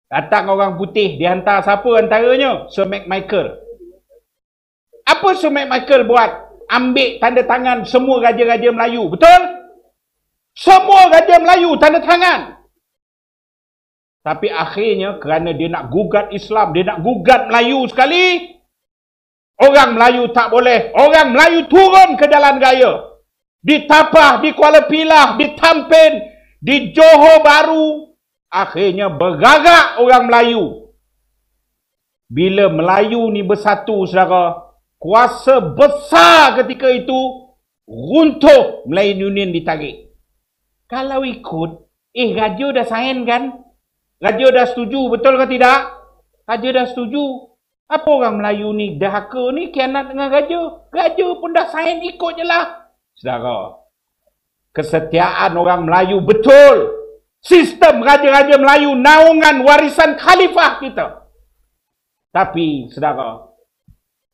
Datang orang putih, dihantar siapa antaranya? Sir McMichael. Apa Sir McMichael buat? Ambil tanda tangan semua raja-raja Melayu. Betul? Semua raja Melayu tanda tangan. Tapi akhirnya kerana dia nak gugat Islam, dia nak gugat Melayu sekali, orang Melayu tak boleh. Orang Melayu turun ke jalan raya. Di Tapah, di Kuala Pilah, di Tampin, di Johor Bahru. Akhirnya bergarak orang Melayu. Bila Melayu ni bersatu, saudara, kuasa besar ketika itu runtuh, Melayu Union ditarik. Kalau ikut, Raja dah sign kan? Raja dah setuju, betul ke tidak? Raja dah setuju. Apa orang Melayu ni dahaka ni kianat dengan Raja? Raja pun dah sign, ikut je lah. Saudara, kesetiaan orang Melayu betul. Sistem Raja-Raja Melayu naungan warisan khalifah kita. Tapi, saudara,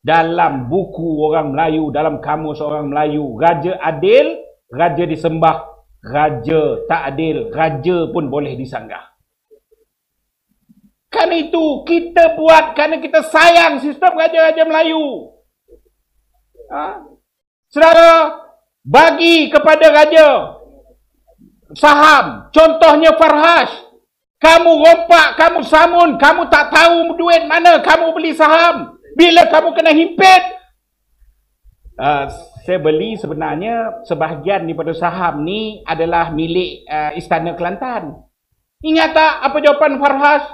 dalam buku orang Melayu, dalam kamus orang Melayu, raja adil, raja disembah. Raja tak adil, raja pun boleh disanggah. Kan itu kita buat kerana kita sayang sistem raja-raja Melayu. Saudara, bagi kepada raja saham. Contohnya Farhas. Kamu rompak, kamu samun, kamu tak tahu duit mana kamu beli saham. Bila kamu kena himpit, saya beli sebenarnya sebahagian daripada saham ni adalah milik Istana Kelantan. Ingat tak apa jawapan Farhas?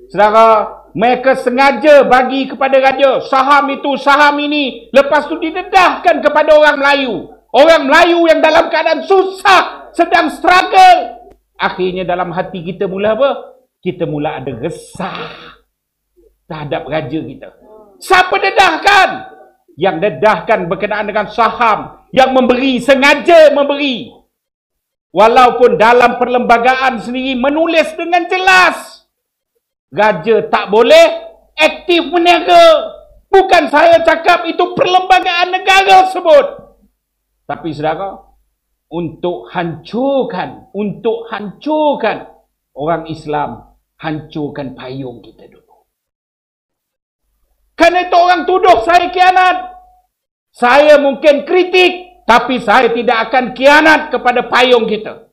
Saudara, mereka sengaja bagi kepada raja saham itu, saham ini, lepas tu didedahkan kepada orang Melayu. Orang Melayu yang dalam keadaan susah, sedang struggle. Akhirnya dalam hati kita mula apa? Kita mula ada resah terhadap raja kita. Siapa dedahkan? Yang dedahkan berkenaan dengan saham, yang memberi, sengaja memberi. Walaupun dalam perlembagaan sendiri menulis dengan jelas, raja tak boleh aktif meniaga. Bukan saya cakap, itu perlembagaan negara sebut. Tapi saudara, untuk hancurkan orang Islam, hancurkan payung kita dulu. Kerana itu orang tuduh saya khianat. Saya mungkin kritik, tapi saya tidak akan khianat kepada payung kita.